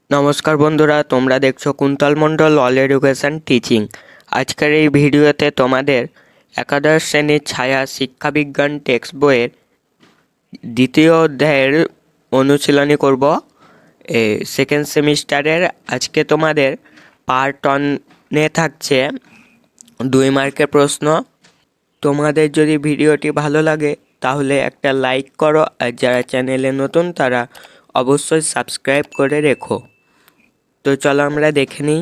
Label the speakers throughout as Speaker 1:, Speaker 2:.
Speaker 1: নমস্কার বন্ধুরা, তোমরা দেখছো কুন্তল মণ্ডল অল এডুকেশন টিচিং। আজকের এই ভিডিওতে তোমাদের একাদশ শ্রেণীর ছায়া শিক্ষাবিজ্ঞান টেক্সট বইয়ের দ্বিতীয় অধ্যায়ের অনুশীলনী করব। সেকেন্ড সেমিস্টারের আজকে তোমাদের পার্ট ওয়ানে থাকছে 2 মার্কের প্রশ্ন। তোমাদের যদি ভিডিওটি ভালো লাগে তাহলে একটা লাইক করো, আর যারা চ্যানেলে নতুন তারা অবশ্যই সাবস্ক্রাইব করে রেখো। তো চলো আমরা দেখে নিই।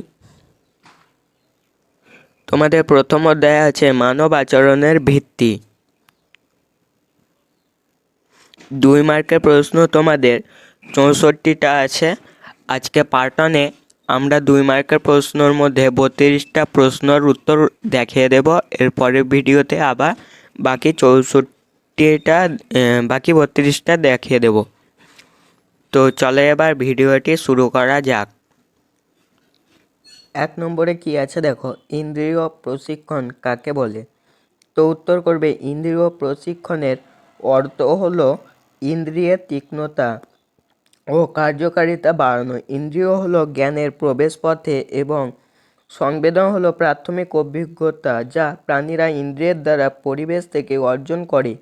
Speaker 1: তোমাদের প্রথম অধ্যায় আছে মানব আচরণের ভিত্তি। 2 মার্কের প্রশ্ন তোমাদের 64টা আছে। আজকে পার্ট ওয়ানে আমরা 2 মার্কের প্রশ্নর মধ্যে 32টা প্রশ্নের উত্তর দেখিয়ে দেব। এরপরের ভিডিওতে আবার বাকি 32টা দেখিয়ে দেব। তো চলো এবার ভিডিওটি শুরু করা যাক। 1 নম্বরে কি আছে দেখো, ইন্দ্রিয় প্রশিক্ষণ কাকে বলে? তো উত্তর করবে ইন্দ্রিয় প্রশিক্ষণের অর্থ হলো ইন্দ্রিয়ের তীক্ষ্ণতা ও কার্যকারিতা বাড়ানো। ইন্দ্রিয় হলো জ্ঞানের প্রবেশপথে এবং সংবেদন হলো প্রাথমিক অভিজ্ঞতা যা প্রাণীরা ইন্দ্রিয়ের দ্বারা পরিবেশ থেকে অর্জন করে।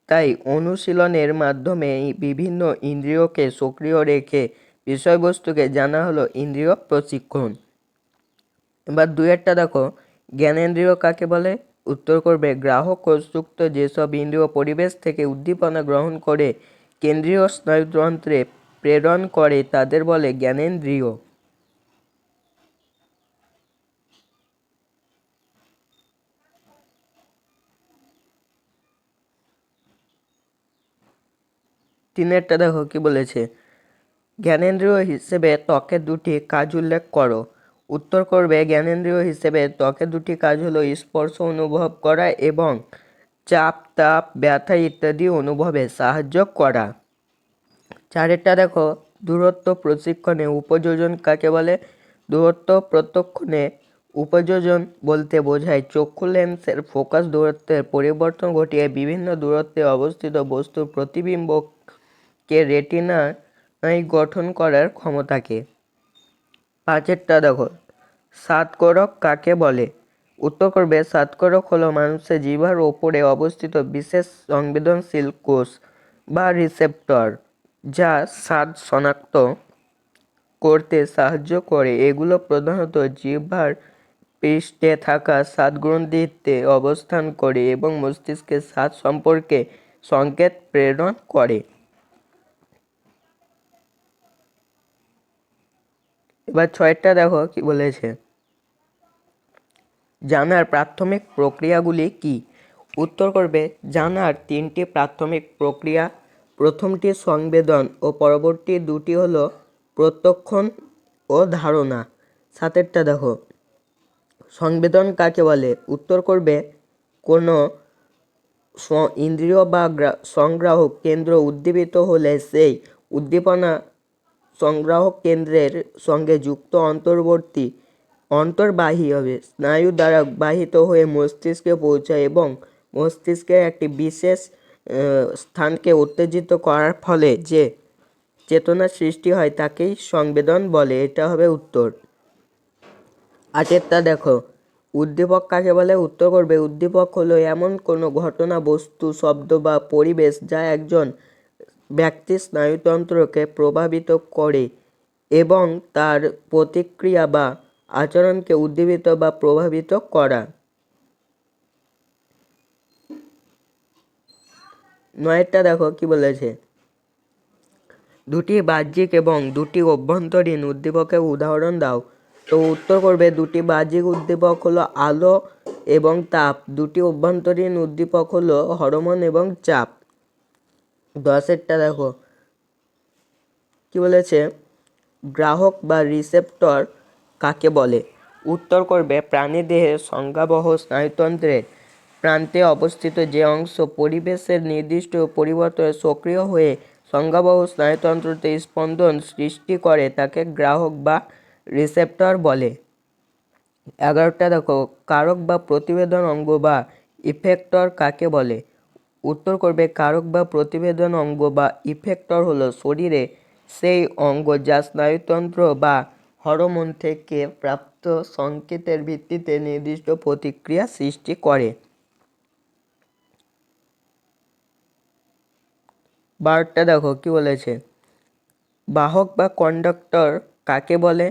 Speaker 1: তাই অনুশীলনের মাধ্যমে বিভিন্ন ইন্দ্রিয়কে সক্রিয় রেখে বিষয়বস্তুকে জানা হলো ইন্দ্রিয় প্রশিক্ষণ। এবার 2-এরটা দেখো, জ্ঞানেন্দ্রিয় কাকে বলে? উত্তর করবে গ্রাহক কোষযুক্ত যেসব ইন্দ্রিয় পরিবেশ থেকে উদ্দীপনা গ্রহণ করে কেন্দ্রীয় স্নায়ুতন্ত্রে প্রেরণ করে তাদের বলে জ্ঞানেন্দ্রিয়। তিনেরটা দেখো কি বলেছে, জ্ঞানেন্দ্রিয় হিসেবে ত্বকের 2টি কাজ উল্লেখ করো। উত্তর করবে জ্ঞানেন্দ্রিয় হিসেবে ত্বকের 2টি কাজ হলো স্পর্শ অনুভব করা এবং চাপ, তাপ, ব্যথা ইত্যাদি অনুভবে সাহায্য করা। 4-এরটা দেখো, দূরত্ব প্রশিক্ষণে উপযোজন কাকে বলে? দূরত্ব প্রত্যক্ষণে উপযোজন বলতে বোঝায় চক্ষু লেন্সের ফোকাস দূরত্বের পরিবর্তন ঘটিয়ে বিভিন্ন দূরত্বে অবস্থিত বস্তুর প্রতিবিম্বকে রেটিনায় গঠন করার ক্ষমতাকে। 5-এরটা দেখো, স্বাদকোরক কাকে বলে? উত্তর করবে স্বাদকোরক হলো মানুষের জিহ্বার ওপরে অবস্থিত বিশেষ সংবেদনশীল কোষ বা রিসেপ্টর যা স্বাদ শনাক্ত করতে সাহায্য করে। এগুলো প্রধানত জিহ্বার পৃষ্ঠে থাকা স্বাদগ্রন্থিতে অবস্থান করে এবং মস্তিষ্কে স্বাদ সম্পর্কে সংকেত প্রেরণ করে। এবার 6-টা দেখো কি বলেছে, জানার প্রাথমিক প্রক্রিয়াগুলি কি? উত্তর করবে জানার 3টি প্রাথমিক প্রক্রিয়া। প্রথমটি সংবেদন ও পরবর্তী 2টি হলো প্রত্যক্ষণ ও ধারণা। 7-এরটা দেখো, সংবেদন কাকে বলে? উত্তর করবে কোনো ইন্দ্রিয় বা সংগ্রাহক কেন্দ্র উদ্দীপিত হলে সেই উদ্দীপনা সংগ্রাহক কেন্দ্রের সঙ্গে যুক্ত অন্তর্বাহী হবে, স্নায়ু দ্বারা বাহিত হয়ে মস্তিষ্কে পৌঁছায় এবং মস্তিষ্কের একটি বিশেষ স্থানকে উত্তেজিত করার ফলে যে চেতনার সৃষ্টি হয় তাকেই সংবেদন বলে। এটা হবে উত্তর। 8-এরটা দেখো, উদ্দীপক কাকে বলে? উত্তর করবে উদ্দীপক হলো এমন কোনো ঘটনা, বস্তু, শব্দ বা পরিবেশ যা একজন ব্যক্তির স্নায়ুতন্ত্রকে প্রভাবিত করে এবং তার প্রতিক্রিয়া বা আচরণকে উদ্দীপিত বা প্রভাবিত করা। 9-এরটা দেখো কি বলেছে, 2টি বাহ্যিক এবং 2টি অভ্যন্তরীণ উদ্দীপকের উদাহরণ দাও। তো উত্তর করবে 2টি বাহ্যিক উদ্দীপক হলো আলো এবং তাপ, 2টি অভ্যন্তরীণ উদ্দীপক হলো হরমোন এবং চাপ। 10-এরটা দেখো কি বলেছে, গ্রাহক বা রিসেপ্টর কাকে বলে? উত্তর করবে প্রাণীদেহের সংজ্ঞাবহ স্নায়ুতন্ত্রের প্রান্তে অবস্থিত যে অংশ পরিবেশের নির্দিষ্ট পরিবর্তনে সক্রিয় হয়ে সংজ্ঞাবহ স্নায়ুতন্ত্রতে স্পন্দন সৃষ্টি করে তাকে গ্রাহক বা রিসেপ্টর বলে। 11টা দেখো, কারক বা প্রতিবেদন অঙ্গ বা ইফেক্টর কাকে বলে? উত্তর করবে কারক বা প্রতিবেদন অঙ্গ বা ইফেক্টর হলো শরীরে সেই অঙ্গ যা স্নায়ুতন্ত্র বা হরমোন থেকে প্রাপ্ত সংকেতের ভিত্তিতে নির্দিষ্ট প্রতিক্রিয়া সৃষ্টি করে। 12টা দেখো কি বলেছে, বাহক বা কন্ডাক্টর কাকে বলে?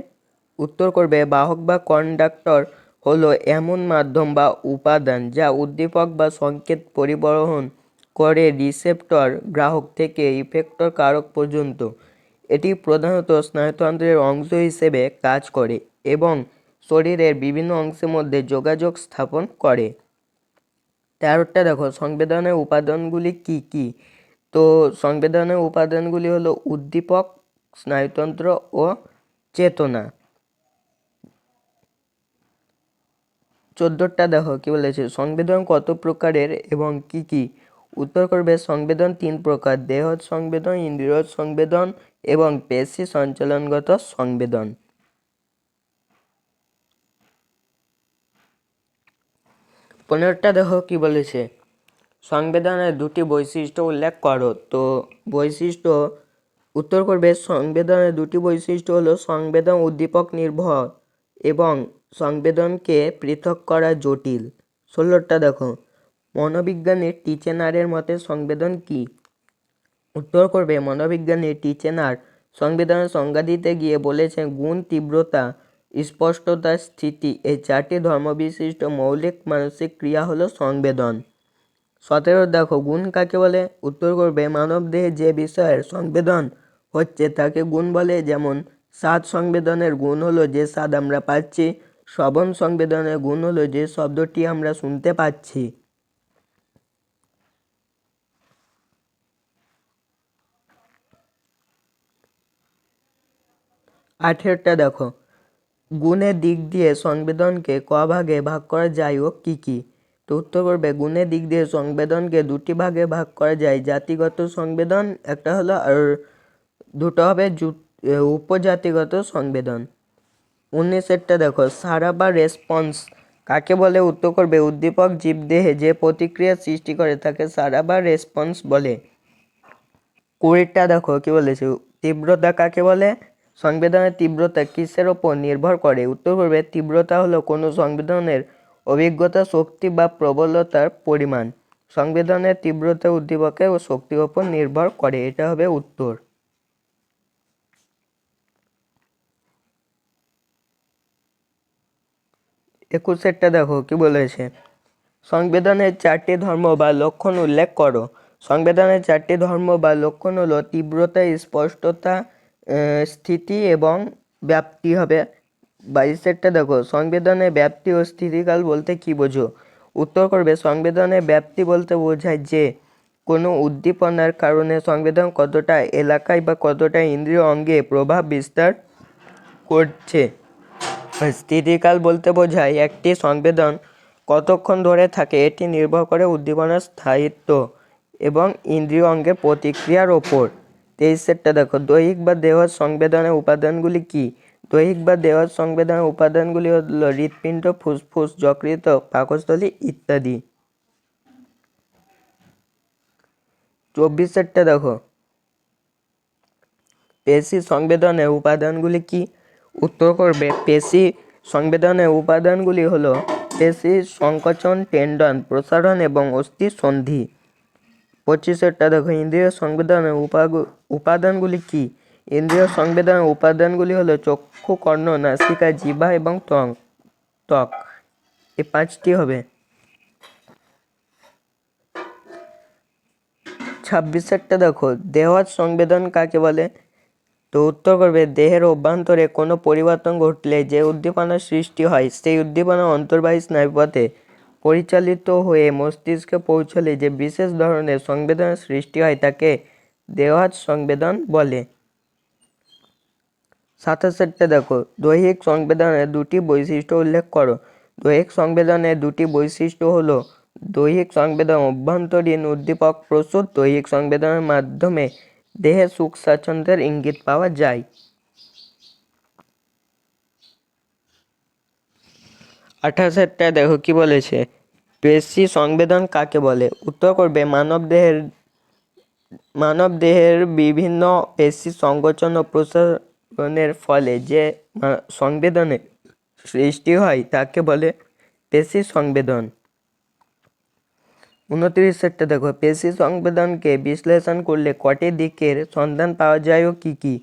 Speaker 1: উত্তর করবে, বাহক বা কন্ডাক্টর হলো এমন মাধ্যম বা উপাদান যা উদ্দীপক বা সংকেত পরিবহন করে রিসেপ্টর গ্রাহক থেকে ইফেক্টর কারক পর্যন্ত। এটি প্রধানত স্নায়ুতন্ত্রের অংশ হিসেবে কাজ করে এবং শরীরের বিভিন্ন অংশের মধ্যে যোগাযোগ স্থাপন করে। 13টা দেখো, সংবেদনের উপাদানগুলি কি কি? তো সংবেদনের উপাদানগুলি হলো উদ্দীপক, স্নায়ুতন্ত্র ও চেতনা। 14টা দেখো কি বলেছে, সংবেদন কত প্রকারের এবং কি কি? উত্তর করবে, সংবেদন 3 প্রকার: দেহ সংবেদন, ইন্দ্রিয় সংবেদন এবং পেশি সঞ্চালনগত সংবেদন। 15টা দেখো কি বলেছে, সংবেদনের দুটি বৈশিষ্ট্য উল্লেখ করো। তো বৈশিষ্ট্য, উত্তর করবে, সংবেদনের দুটি বৈশিষ্ট্য হলো সংবেদন উদ্দীপক নির্ভর এবং সংবেদনকে পৃথক করা জটিল। 16টা দেখো, মনোবিজ্ঞানী টিচেনারের মতে সংবেদন কি? উত্তর করবে, মনোবিজ্ঞানী টিচেনার সংবেদনের সংজ্ঞা দিতে গিয়ে বলেছেন, গুণ, তীব্রতা, স্পষ্টতা, স্থিতি এই 4টি ধর্মবিশিষ্ট মৌলিক মানসিক ক্রিয়া হলো সংবেদন। 17 দেখো, গুণ কাকে বলে? উত্তর করবে, মানবদেহে যে বিষয়ের সংবেদন হচ্ছে তাকে গুণ বলে। যেমন স্বাদ সংবেদনের গুণ হলো যে স্বাদ আমরা পাচ্ছি, শ্রবণ সংবেদনের গুণ হলো যে শব্দটি আমরা শুনতে পাচ্ছি। 18টা দেখো, গুণের দিক দিয়ে সংবেদনকে ক ভাগে ভাগ করা যায় ও কি কি? তো উত্তর করবে, গুণের দিক দিয়ে সংবেদনকে দুটি ভাগে ভাগ করা যায়: জাতিগত সংবেদন একটা হলো, আর দুটো হবে উপজাতিগত সংবেদন। 19টা দেখো, সাড়া বা রেসপন্স কাকে বলে? উত্তর করবে, উদ্দীপক জীবদেহে যে প্রতিক্রিয়া সৃষ্টি করে তাকে সাড়া বা রেসপন্স বলে। 20টা দেখো কি বলেছে, তীব্রতা কাকে বলে? সংবেদনের তীব্রতা কিসের ওপর নির্ভর করে? উত্তর করবে, তীব্রতা হলো কোনো সংবেদনের অভিজ্ঞতা, শক্তি বা প্রবলতার পরিমাণ। সংবেদনের তীব্রতা উদ্দীপকের ও শক্তির ওপর নির্ভর করে। এটা হবে উত্তর। 21টা দেখো কি বলেছে, সংবেদনের 4টি ধর্ম বা লক্ষণ উল্লেখ করো। সংবেদনের 4টি ধর্ম বা লক্ষণ হলো তীব্রতা, স্পষ্টতা, স্থিতি এবং ব্যাপ্তি হবে। 22টা দেখো, সংবেদনের ব্যাপ্তি ও স্থিতিকাল বলতে কি বোঝো? উত্তর করবে, সংবেদনের ব্যাপ্তি বলতে বোঝায় যে কোনো উদ্দীপনার কারণে সংবেদন কতটা এলাকায় বা কতটা ইন্দ্রিয় অঙ্গে প্রভাব বিস্তার করছে। স্থিতিকাল বলতে বোঝায় একটি সংবেদন কতক্ষণ ধরে থাকে, এটি নির্ভর করে উদ্দীপনার স্থায়িত্ব এবং ইন্দ্রিয় অঙ্গের প্রতিক্রিয়ার ওপর। 23টা দেখো, দৈহিক বা দেহ সংবেদনের উপাদানগুলি কি? দৈহিক বা দেহ সংবেদনের উপাদানগুলি হলো হৃৎপিণ্ড, ফুসফুস, যকৃৎ, পাকস্থলী ইত্যাদি। 24টা দেখো, পেশি সংবেদনের উপাদানগুলি কি? উত্তর করবে, পেশি সংবেদনের উপাদানগুলি হলো পেশি সংকোচন, টেন্ডন প্রসারণ এবং অস্থি সন্ধি। 25টা দেখো, ইন্দ্রিয় সংবেদনের উপাদানগুলি কি? ইন্দ্রিয় সংবেদনের উপাদানগুলি হলো চক্ষু, কর্ণ, নাসিকা, জিহ্বা এবং ত্বক। এই 5টি হবে। 26টা দেখো, দেহ সংবেদন কাকে বলে? তো উত্তর করবে, দেহের অভ্যন্তরে কোনো পরিবর্তন ঘটলে যে উদ্দীপনার সৃষ্টি হয় সেই উদ্দীপনা অন্তর্বাহী স্নায়ুপথে পরিচালিত হয়ে মস্তিষ্কে পৌঁছলে যে বিশেষ ধরনের সংবেদনের সৃষ্টি হয় তাকে দেহজ সংবেদন বলে। 27টা দেখো, দৈহিক সংবেদনের দুটি বৈশিষ্ট্য উল্লেখ করো। দৈহিক সংবেদনের দুটি বৈশিষ্ট্য হলো দৈহিক সংবেদন অভ্যন্তরীণ উদ্দীপক প্রস্তুত। দৈহিক সংবেদনের মাধ্যমে দেহে সুখ স্বাচ্ছন্দ্যের ইঙ্গিত পাওয়া যায়। 28টা দেখো কি বলেছে, পেশি সংবেদন কাকে বলে? উত্তর করবে, মানব দেহের মানব দেহের বিভিন্ন পেশি সংকোচন ও প্রসারণের ফলে যে সংবেদনের সৃষ্টি হয় তাকে বলে পেশি সংবেদন। 29 দেখো, পেশি সংবেদনকে বিশ্লেষণ করলে কটি দিকের সন্ধান পাওয়া যায় ও কি কি?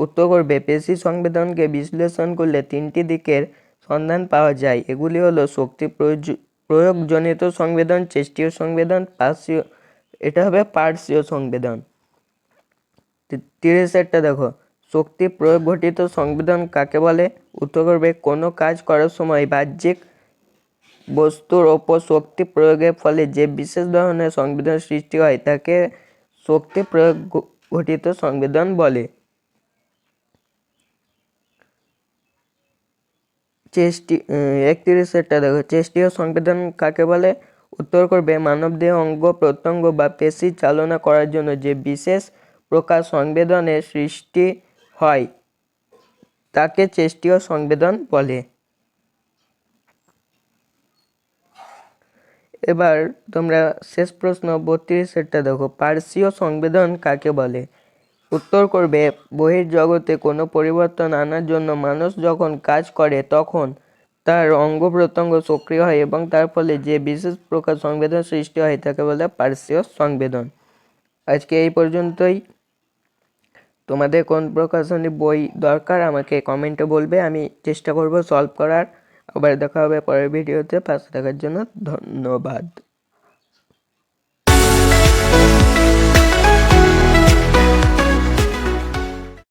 Speaker 1: উত্তর করবে, পেশি সংবেদনকে বিশ্লেষণ করলে 3টি দিকের সন্ধান পাওয়া যায়। এগুলি হলো শক্তি প্রয়োগজনিত সংবেদন, চেষ্টীয় সংবেদন, পার্শ্বীয় সংবেদন। 30 দেখো, শক্তি প্রয়োগ ঘটিত সংবেদন কাকে বলে? উত্তর করবে, কোনো কাজ করার সময় বাহ্যিক বস্তুর ওপর শক্তি প্রয়োগের ফলে যে বিশেষ ধরনের সংবেদন সৃষ্টি হয় তাকে শক্তি প্রয়োগ ঘটিত সংবেদন বলে। 31 দেখো, চেষ্টীয় সংবেদন কাকে বলে? উত্তর করবে, মানবদেহ অঙ্গ প্রত্যঙ্গ বা পেশি চালনা করার জন্য যে বিশেষ প্রকার সংবেদনের সৃষ্টি হয় তাকে চেষ্টীয় সংবেদন বলে। এবার তোমরা শেষ প্রশ্ন 32 দেখো, পার্শ্বীয় সংবেদন কাকে বলে? উত্তর করবে, বহির্জগতে কোনো পরিবর্তন আনার জন্য মানুষ যখন কাজ করে তখন তার অঙ্গ প্রত্যঙ্গ সক্রিয় হয় এবং তার ফলে যে বিশেষ প্রকার সংবেদন সৃষ্টি হয় তাকে বলে পার্শ্বীয় সংবেদন। আজকে এই পর্যন্তই। তোমাদের কোন প্রকাশনী বই দরকার আমাকে কমেন্টে বলবে, আমি চেষ্টা করব সলভ করার। আবার দেখা হবে পরের ভিডিওতে। পাশে থাকার জন্য ধন্যবাদ।